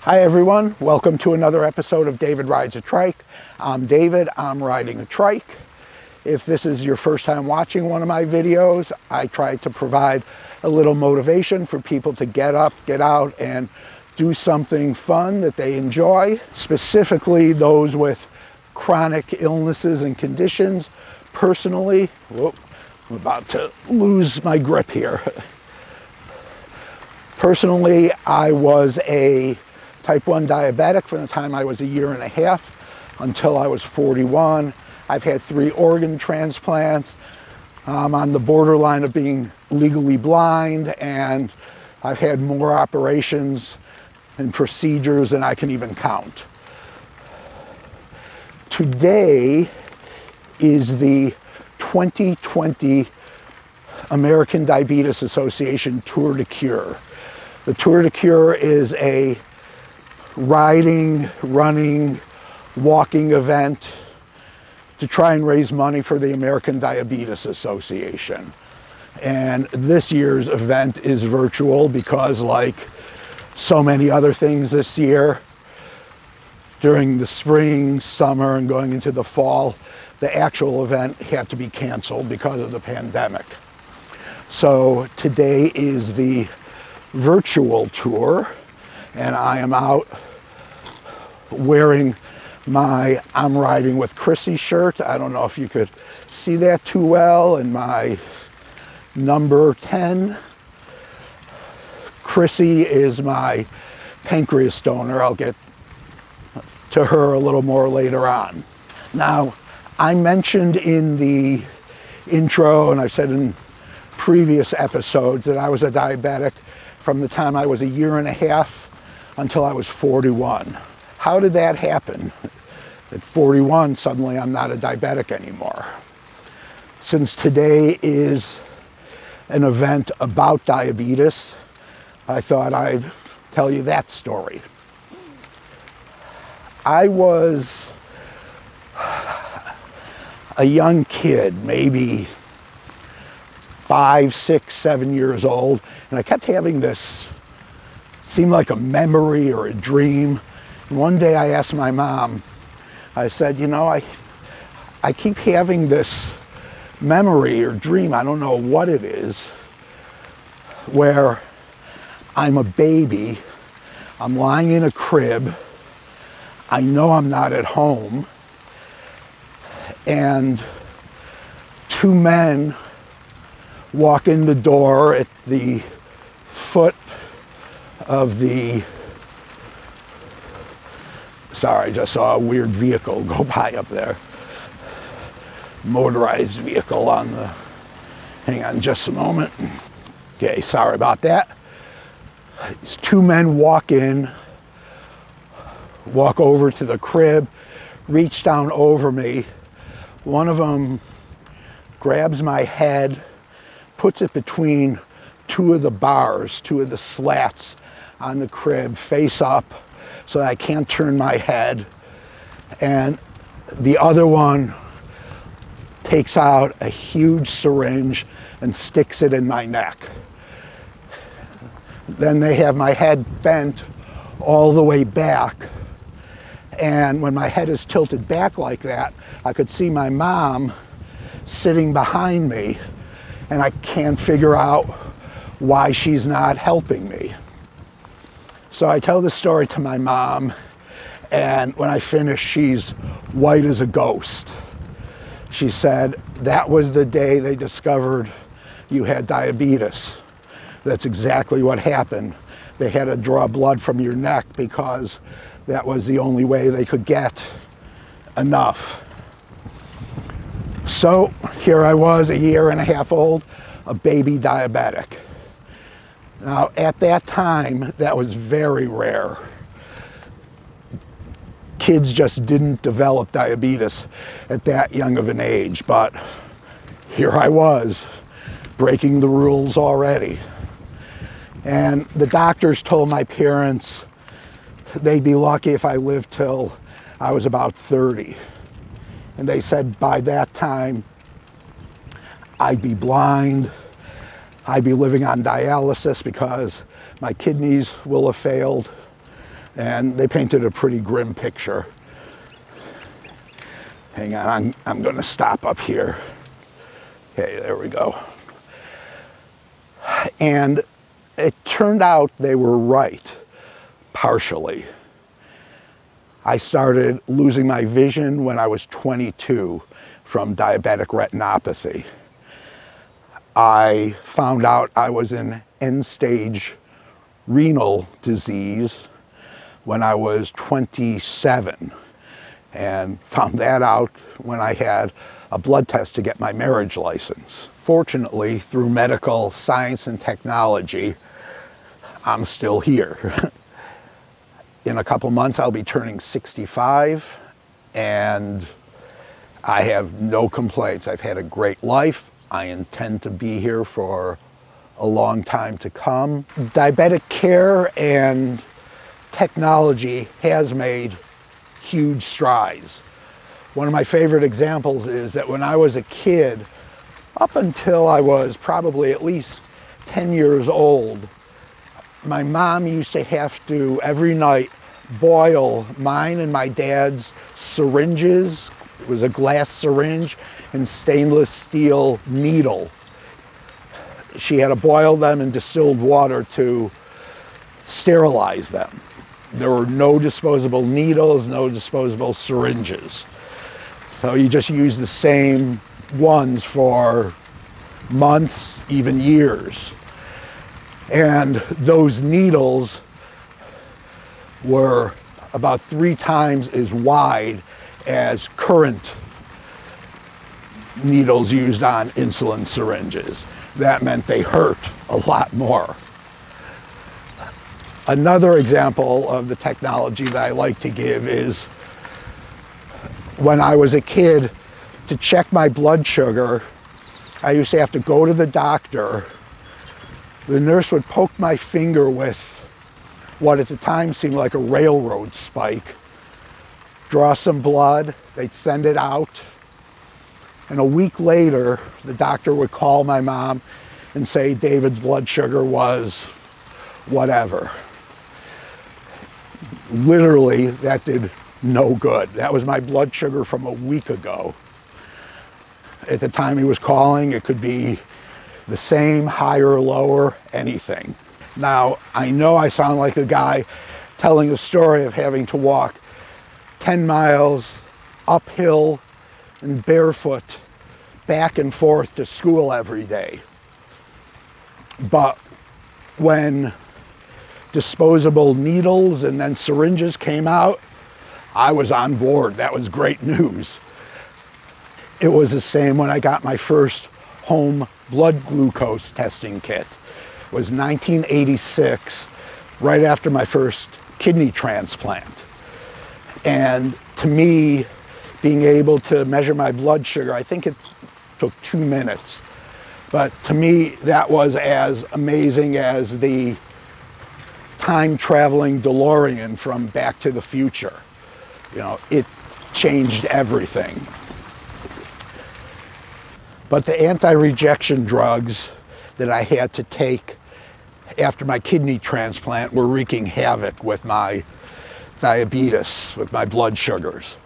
Hi everyone, welcome to another episode of David Rides a Trike. I'm David, I'm riding a trike. If this is your first time watching one of my videos, I try to provide a little motivation for people to get up, get out, and do something fun that they enjoy, specifically those with chronic illnesses and conditions. Personally, I'm about to lose my grip here. Personally, I was a type 1 diabetic from the time I was a year and a half until I was 41. I've had 3 organ transplants. I'm on the borderline of being legally blind, and I've had more operations and procedures than I can even count. Today is the 2020 American Diabetes Association Tour de Cure. The Tour de Cure is a riding, running, walking event to try and raise money for the American Diabetes Association. And this year's event is virtual because, like so many other things this year, during the spring, summer, and going into the fall, the actual event had to be canceled because of the pandemic. So today is the virtual tour, and I am out wearing my I'm Riding with Chrissy shirt. I don't know if you could see that too well, and my number 10. Chrissy is my pancreas donor. I'll get to her a little more later on. Now, I mentioned in the intro, and I've said in previous episodes, that I was a diabetic from the time I was a year and a half until I was 41. How did that happen? At 41, suddenly I'm not a diabetic anymore. Since today is an event about diabetes, I thought I'd tell you that story. I was a young kid, maybe 5, 6, 7 years old, and I kept having this, seemed like a memory or a dream. And one day I asked my mom, I said, you know, I keep having this memory or dream, I don't know what it is, where I'm a baby, I'm lying in a crib, I know I'm not at home, and 2 men walk in the door at the foot of the, sorry, I just saw a weird vehicle go by up there. Motorized vehicle on the, hang on just a moment. Okay, sorry about that. These 2 men walk in, walk over to the crib, reach down over me. One of them grabs my head, puts it between 2 of the bars, 2 of the slats on the crib, face up, so that I can't turn my head. And the other one takes out a huge syringe and sticks it in my neck. Then they have my head bent all the way back. And when my head is tilted back like that, I could see my mom sitting behind me, and I can't figure out why she's not helping me. So I tell the story to my mom, and when I finish, she's white as a ghost. She said, that was the day they discovered you had diabetes. That's exactly what happened. They had to draw blood from your neck because that was the only way they could get enough. So here I was, a year and a half old, a baby diabetic. Now, at that time, that was very rare. Kids just didn't develop diabetes at that young of an age, but here I was, breaking the rules already. And the doctors told my parents they'd be lucky if I lived till I was about 30. And they said by that time, I'd be blind, I'd be living on dialysis because my kidneys will have failed. And they painted a pretty grim picture. Hang on, I'm going to stop up here. Okay, there we go. And it turned out they were right, partially. I started losing my vision when I was 22 from diabetic retinopathy. I found out I was in end-stage renal disease when I was 27, and found that out when I had a blood test to get my marriage license. Fortunately, through medical science and technology, I'm still here. In a couple months, I'll be turning 65, and I have no complaints. I've had a great life. I intend to be here for a long time to come. Diabetic care and technology has made huge strides. One of my favorite examples is that when I was a kid, up until I was probably at least 10 years old, my mom used to have to, every night, boil mine and my dad's syringes. It was a glass syringe and stainless steel needle. She had to boil them in distilled water to sterilize them. There were no disposable needles, no disposable syringes. So you just use the same ones for months, even years. And those needles were about 3 times as wide as current needles used on insulin syringes. That meant they hurt a lot more. Another example of the technology that I like to give is when I was a kid, to check my blood sugar, I used to have to go to the doctor. The nurse would poke my finger with what at the time seemed like a railroad spike, draw some blood, they'd send it out, and a week later, the doctor would call my mom and say David's blood sugar was whatever. Literally, that did no good. That was my blood sugar from a week ago. At the time he was calling, it could be the same, higher or lower, anything. Now, I know I sound like a guy telling a story of having to walk 10 miles uphill and barefoot back and forth to school every day. But when disposable needles and then syringes came out, I was on board. That was great news. It was the same when I got my first home blood glucose testing kit. It was 1986, right after my first kidney transplant. And to me, being able to measure my blood sugar, I think it took 2 minutes. But to me, that was as amazing as the time-traveling DeLorean from Back to the Future. You know, it changed everything. But the anti-rejection drugs that I had to take after my kidney transplant were wreaking havoc with my diabetes, with my blood sugars.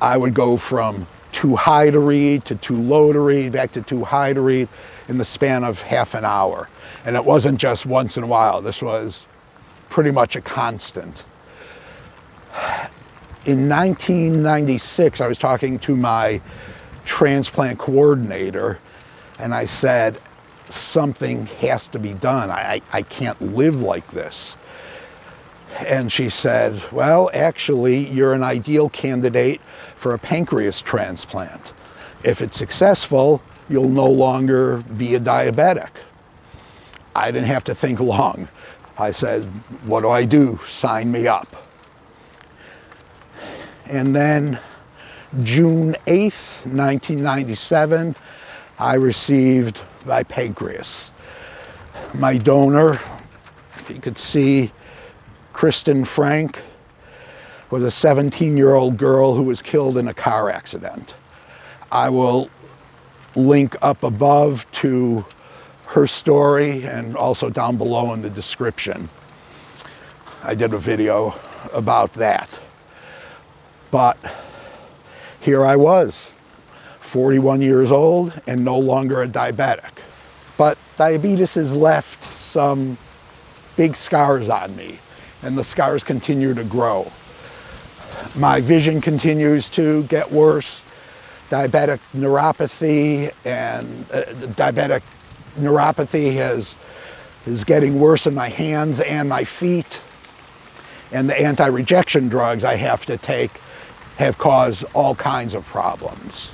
I would go from too high to read to too low to read, back to too high to read in the span of half an hour. And it wasn't just once in a while. This was pretty much a constant. In 1996, I was talking to my transplant coordinator, and I said, something has to be done. I can't live like this. And she said, well, actually, you're an ideal candidate for a pancreas transplant. If it's successful, you'll no longer be a diabetic. I didn't have to think long. I said, what do I do? Sign me up. And then June 8th, 1997, I received my pancreas. My donor, if you could see, Kristen Frank, was a 17-year-old girl who was killed in a car accident. I will link up above to her story and also down below in the description. I did a video about that. But here I was, 41 years old and no longer a diabetic. But diabetes has left some big scars on me, and the scars continue to grow. My vision continues to get worse. Diabetic neuropathy is getting worse in my hands and my feet. And the anti-rejection drugs I have to take have caused all kinds of problems.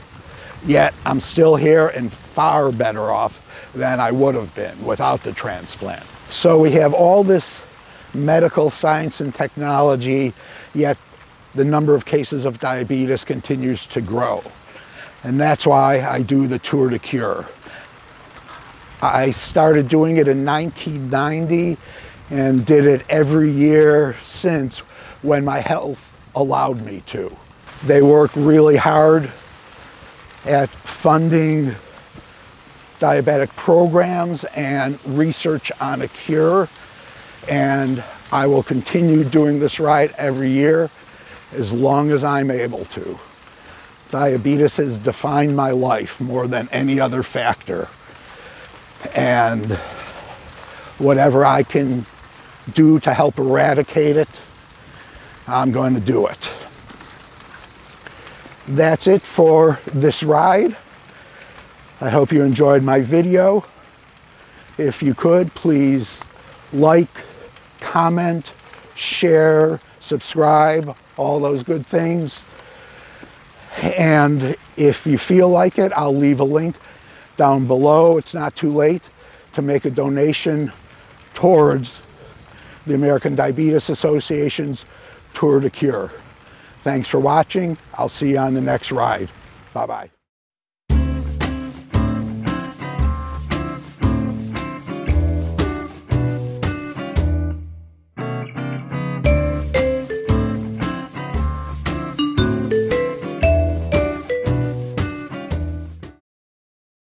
Yet I'm still here and far better off than I would have been without the transplant. So we have all this medical science and technology, yet the number of cases of diabetes continues to grow. And that's why I do the Tour de Cure. I started doing it in 1990 and did it every year since, when my health allowed me to. They work really hard at funding diabetic programs and research on a cure, and I will continue doing this ride every year as long as I'm able to. Diabetes has defined my life more than any other factor, and whatever I can do to help eradicate it, I'm going to do it. That's it for this ride. I hope you enjoyed my video. If you could, please like, comment, share, subscribe, all those good things. And if you feel like it, I'll leave a link down below. It's not too late to make a donation towards the American Diabetes Association's Tour de Cure. Thanks for watching. I'll see you on the next ride. Bye-bye.